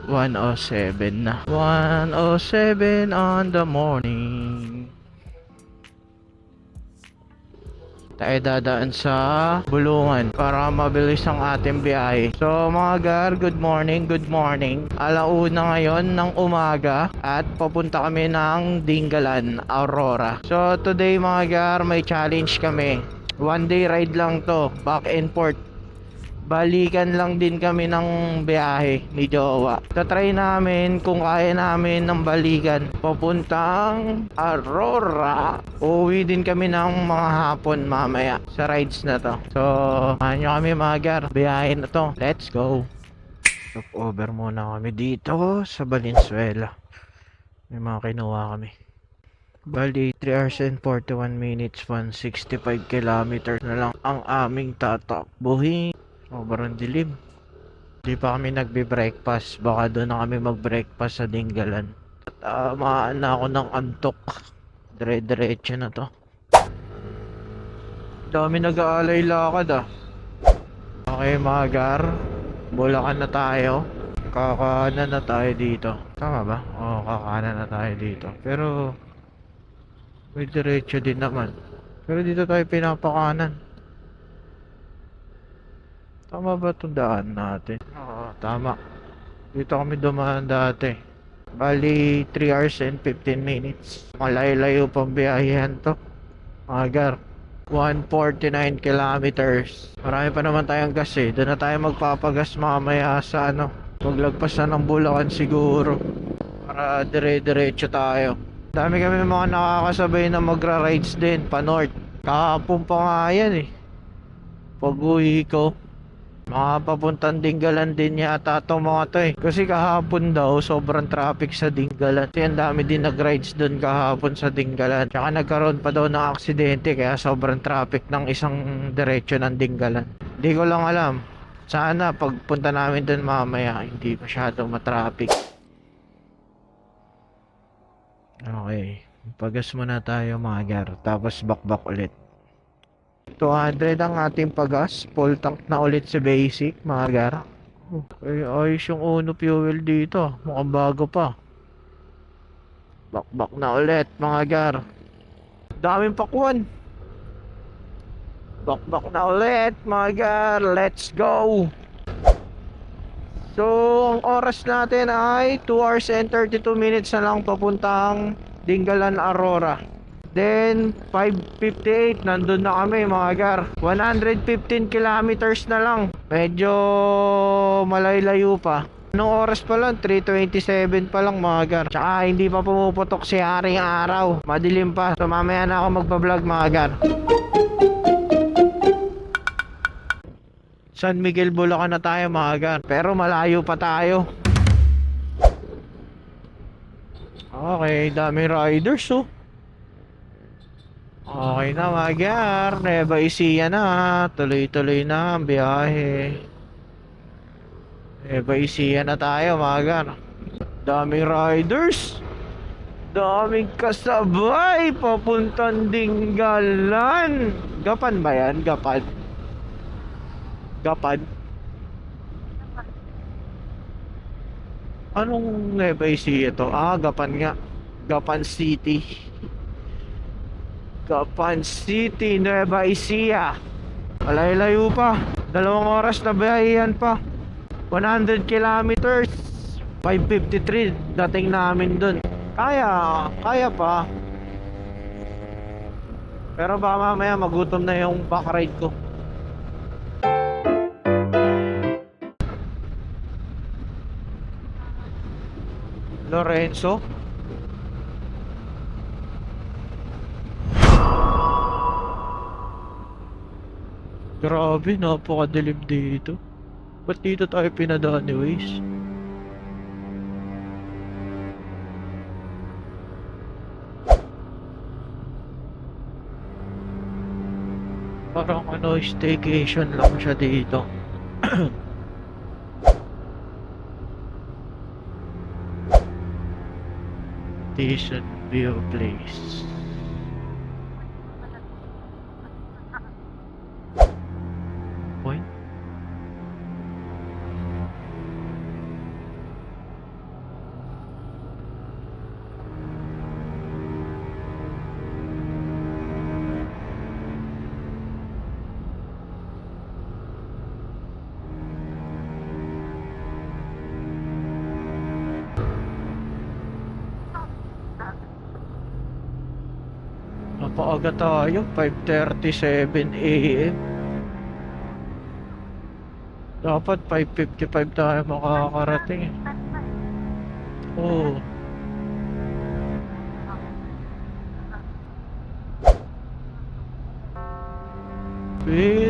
"1:07 na. 1:07 on the morning. Tayo dadaan sa Bulungan para mabilis ang ating biyahe. So mga gar, good morning, good morning. Alauna ngayon ng umaga at papunta kami ng Dingalan, Aurora. So today mga gar, may challenge kami. One day ride lang to, back and forth. Balikan lang din kami ng biyahe ni Jowa. Tatry namin kung kaya namin ng balikan papuntang Aurora. Uuwi din kami ng mga hapon mamaya sa rides na to. So, nyo kami mga gar. Biyahe na to. Let's go. Stop over muna kami dito sa Valenzuela. May mga kinuha kami. Bali, 3 hours and 41 minutes, 165 kilometers na lang ang aming tatakbuhin. Sobrang dilim. Hindi pa kami nagbe-breakfast. Baka doon na kami mag-breakfast sa Dingalan. Tamaan na ako ng antok. Dire-diretso na to. Dami nag-aalay lakad ah. Okay mga gar, Bulacan na tayo. Kakaanan na tayo dito. Tama ba? Oo, kakaanan na tayo dito. Pero may diretso din naman. Pero dito tayo pinapakanan. Tama ba itong daan natin? Oo, tama. Dito kami dumaan dati. Bali, 3 hours and 15 minutes. Malayo-layo pang biyahehan to. Agar. 149 kilometers. Marami pa naman tayong gas eh. Doon na tayo magpapagas mamaya sa ano. Paglagpas na ng Bulacan siguro. Para dire-diretso tayo. Dami kami mga nakakasabay na magra-rides din pa north. Kahapon pa nga yan eh. Pag-uwi ko. Mga papuntang Dingalan din yata itong mga to eh. Kasi kahapon daw sobrang traffic sa Dingalan. Kasi ang dami din nag-rides doon kahapon sa Dingalan. Tsaka nagkaroon pa daw ng aksidente kaya sobrang traffic ng isang diretsyo ng Dingalan. Hindi ko lang alam. Sana pagpunta namin doon mamaya hindi masyado matraffic. Okay. Pagas muna tayo mga gar. Tapos bakbak ulit. 200 ang ating pagas. Full tank na ulit sa basic mga gar. Ay, ayos yung Uno fuel dito. Mukhang bago pa. Bakbak na ulit mga gar. Daming pakwan. Bakbak na ulit mga gar. Let's go. So ang oras natin ay 2 hours and 32 minutes na lang papuntang Dingalan, Aurora. Then 5:58 nandun na kami mga gar. 115 kilometers na lang. Medyo malayo pa. Anong oras pa lang? 3:27 pa lang mga gar. Tsaka hindi pa pumuputok si haring araw. Madilim pa. So mamaya na ako magbablog mga gar. San Miguel, Bulacan na tayo mga gar. Pero malayo pa tayo. Okay, daming riders oh. Okay na mga gar, Nueva Ecija na. Tuloy-tuloy na ang biyahe. Nueva Ecija na tayo mga gar. Daming riders. Daming kasabay papuntang Dingalan. Gapan ba yan? Gapan? Gapan? Anong Nueva Ecija to? Ah, Gapan nga. Gapan City. Gapan City, Nueva Ecija. Malayo pa. 2 oras na biyahehan pa. 100 kilometers. 5:53 dating namin dun. Kaya pa. Pero baka mamaya magutom na yung back ride ko. Lorenzo. Grabe, napakadilim dito. Ba't dito tayo pinadaan ni Waze? Parang ano, staycation lang siya dito. Station View Place. Point? Napaaga tayo, 5:37 AM. Dapat 5:55 tayo makakarating. Oo.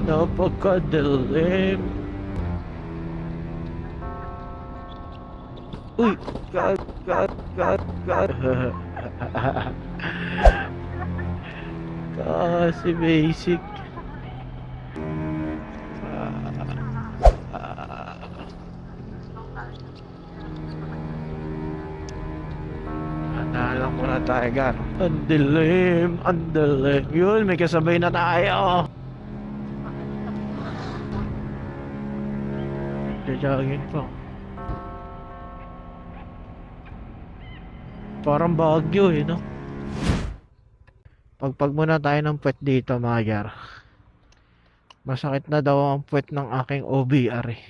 Napakadilim. Uy! God. Kasi basic. Nalang muna tayo, Gar. Ang dilim. Yun, may kasabay na tayo. Jajagin pa. Parang Baguio eh, no? Pagpag muna tayo ng puwet dito, mga Gar. Masakit na daw ang puwet ng aking OBR eh.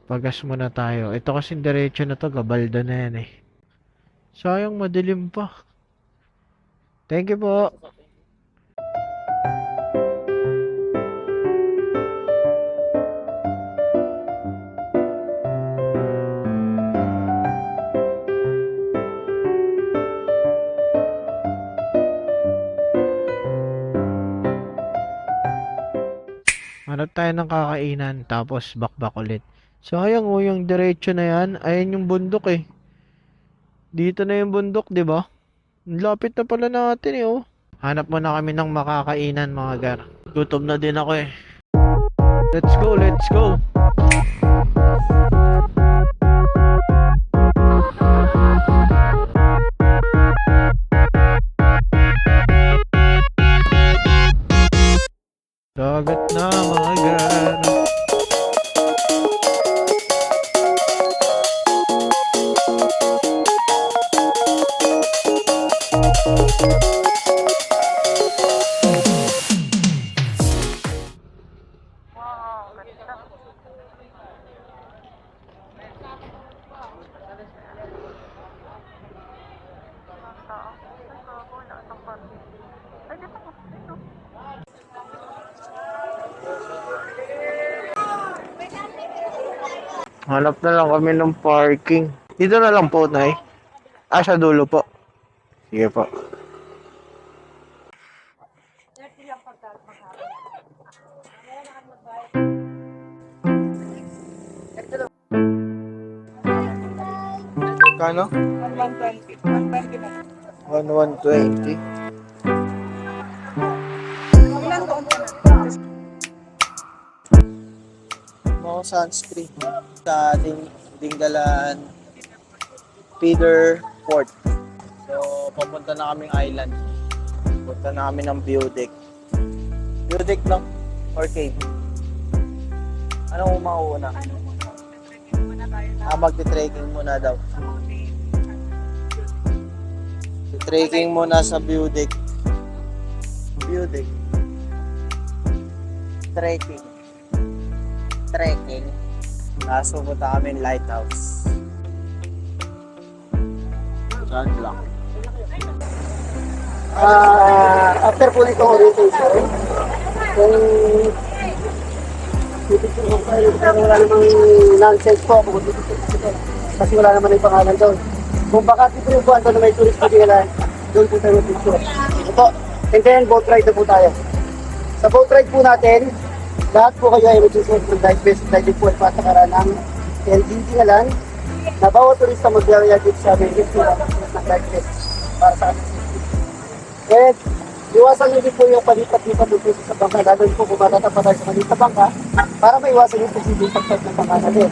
Pagas muna tayo. Ito kasing diretso na to, Gabalda na yan eh. Sayang madilim pa. Thank you po. Hanap tayo ng kakainan tapos bakbak ulit. Sayang oh, yung diretso na yan. Ayan yung bundok eh. Dito na yung bundok, di ba? Lapit na pala natin eh oh. Hanap muna kami ng makakainan, mga Gar. Gutom na din ako eh. Let's go. Dagat na, mga Gar. Hanap na lang kami ng parking. Dito na lang po, Nay. Sa dulo po. Sige po. Kano? 120. 120. Mga sunscreen sa ating Dingalan feeder port. So, papunta na kaming island. Punta na kami ng view deck. View deck no? Or cave? Anong mauuna? Magti-trekking muna daw. Trekking muna sa view deck. View deck. Trekking. Kaso punta kami lighthouse. Saan lang? After po nitong orientation, kung titipin ko kayo, pero wala namang nonsense po kung titipin ko kasi wala naman yung pangalan doon. Kung baka titipin po na may tourist po din doon po tayo picture. Ito, and then boat ride na po tayo. Sa boat ride po natin, lahat po kayo ay mag-susunod ng basic diving po at patakaran ng LDT na lang na bawat turista mag-area dito sa amin dito ng dive vest para sa amin safety. And iwasan nyo din po yung palipat-lipat ng puso sa bangka, lalo po kung matatapat tayo sa maliit na bangka para maiwasan yung posibleng pagtag ng bangka natin.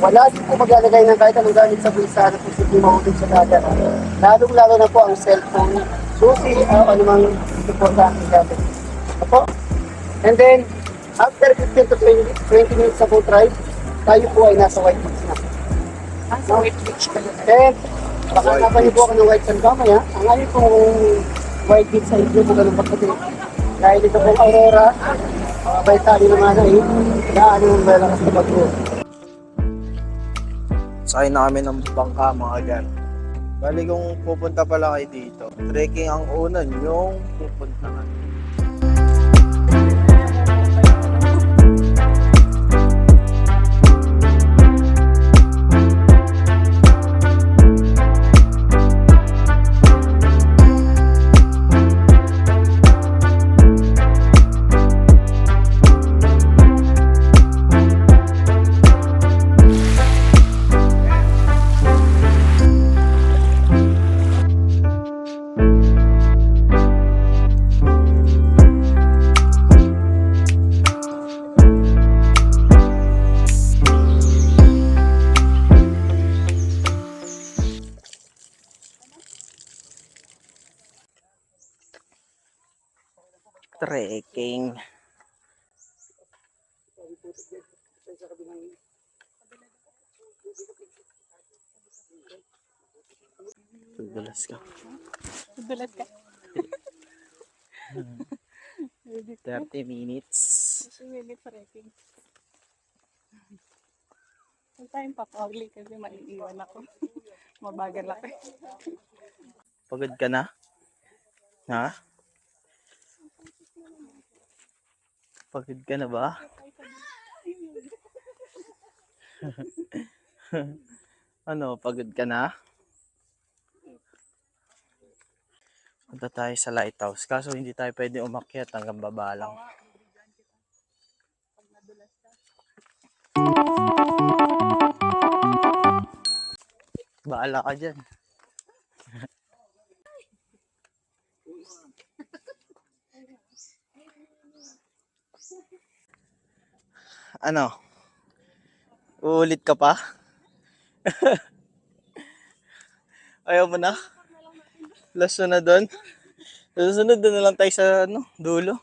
Wala din po maglalagay ng kahit anong gamit sa bulsa na posibleng mahulog sa dagat. Lalong-lalo na po ang cellphone, susi, anumang importante gamit. Opo. And then, after 15 to 20 minutes sa boat ride, tayo po ay nasa White Beach na. Sa White Beach ka na. And, baka napan niyo po ako ng White Sand mamaya. Ang amin pong White Beach sa inyo po ganun pagkating. Dahil ito pong Aurora, may tali naman ay naano yung malakas na bagyo. Sakay na kami ng bangka mga gar. Bali kung pupunta pala kayo dito, trekking ang unan yung pupuntahan. Trekking. Pagdulas ka. Dulas ka. 30 minutes. 2 minutes trekking. Huwag tayong papauli kasi maiiwan ako. Mabagal ako. Pagod ka na? Ha? Pagod ka na ba? Ano, pagod ka na? Punta tayo sa lighthouse. Kaso hindi tayo pwede umakyat hanggang baba lang. Baala ka dyan. Ano? Uulit ka pa? Ayaw mo na? Last na doon? Susunod na lang tayo sa dulo.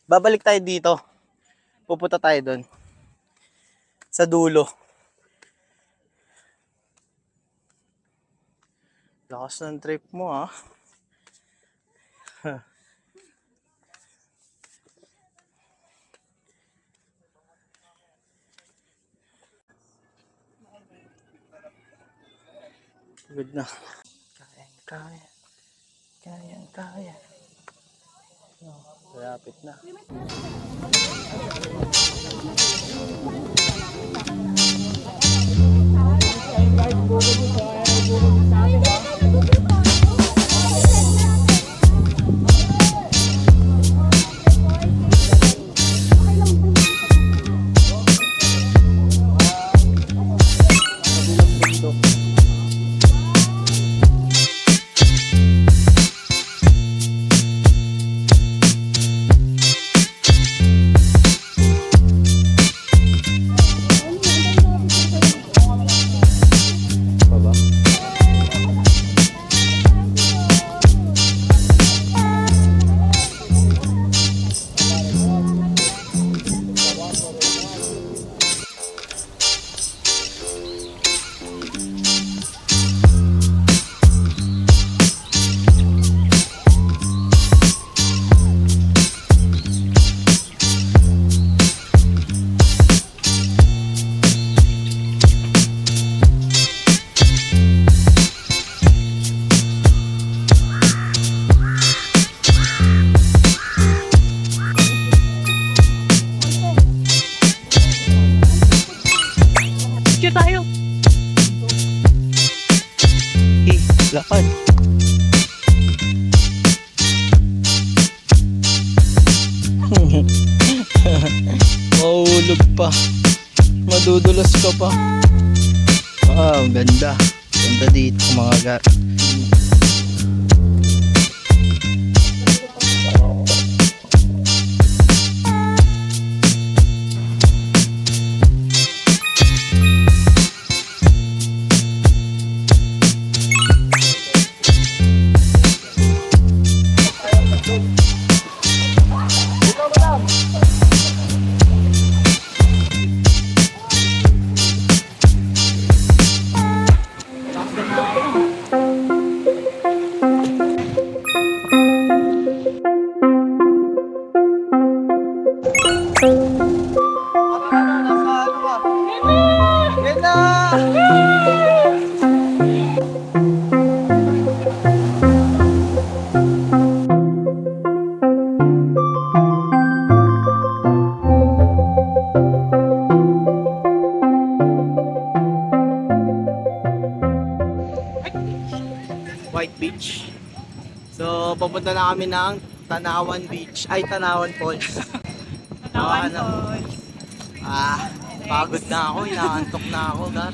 Babalik tayo dito. Pupunta tayo doon. Sa dulo. Lakas ng trip mo ah. Good na. Kaya. Kaya. No, malapit na. Picture tayo. Lakad. Mahulog pa. Madudulas ka pa. Wow, ganda. Ganda dito mga gar. White Beach. So, papunta na kami ng Tanawan Beach. Ay, Tanawan Falls. Tanawan ano? Falls. Pagod na ako. Inaantok na ako, Gar.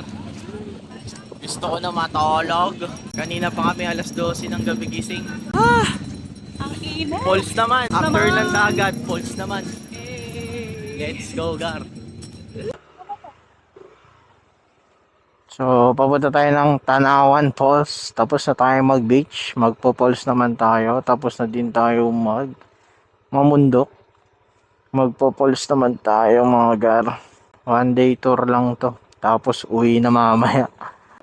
Gusto ko na matulog. Kanina pa kami alas 12 ng gabi gising. Ang init. Falls naman. After Naman. ng dagat, falls naman. Eh. Let's go, Gar. So, papunta tayo ng Tanawan Falls. Tapos na tayo mag-beach. Magpo-falls naman tayo. Tapos na din tayo mamundok. Magpo-falls naman tayo, mga Gar. One day tour lang to. Tapos uwi na mamaya.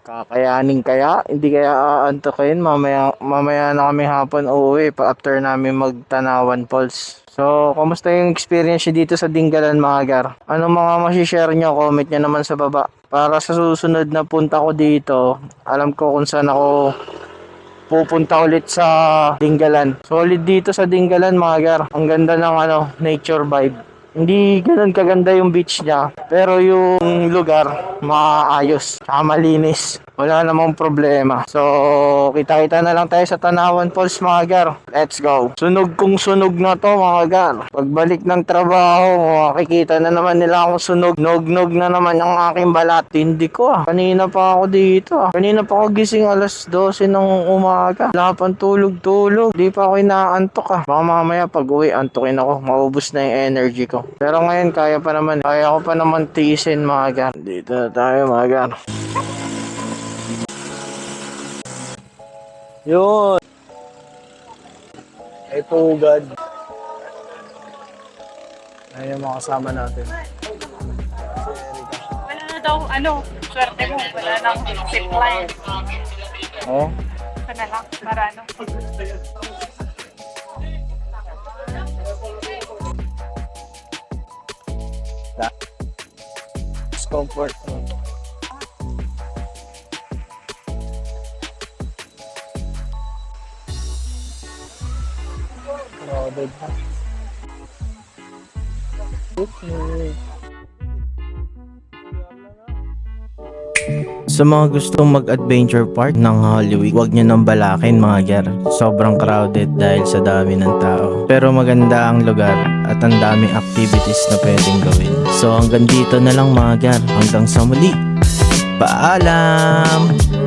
Kakayanin kaya? Hindi kaya aantukin? Mamaya na kami hapon uuwi pa after namin mag-Tanawan Falls. So, kamusta yung experience nyo dito sa Dingalan, mga Gar? Anong mga masishare nyo? Comment nyo naman sa baba. Para sa susunod na punta ko dito, alam ko kung saan ako pupunta ulit sa Dingalan. Solid dito sa Dingalan, mga Gar. Ang ganda ng nature vibe. Hindi ganun kaganda yung beach niya, pero yung lugar maayos, tsaka malinis. Wala namang problema. So, kita-kita na lang tayo sa Tanawan Falls, mga Gar. Let's go. Sunog kung sunog na to, mga Gar. Pagbalik ng trabaho, makikita na naman nila akong sunog. Nog-nog na naman yung aking balat. Hindi ko Kanina pa ako dito Kanina pa ako gising alas 12 ng umaga. Wala pang tulog-tulog. Di pa ako inaantok Baka mamaya pag uwi, antukin ako. Maubos na yung energy ko. Pero ngayon, kaya pa naman. Kaya ko pa naman tiisin, mga Gar. Dito na tayo, mga Gar. Yun. Ay pugad. Ayun yung mga kasama natin. Wala na daw, swerte mo. Wala nang zipline. Oh. Ito na lang, para Discomfort. Crowded pa. Sa mga gustong mag-adventure park ng Holy Week, huwag nyo nang balakin, mga Gar. Sobrang crowded dahil sa dami ng tao. Pero maganda ang lugar at ang daming activities na pwedeng gawin. So hanggang dito na lang, mga Gar. Hanggang sa muli. Paalam!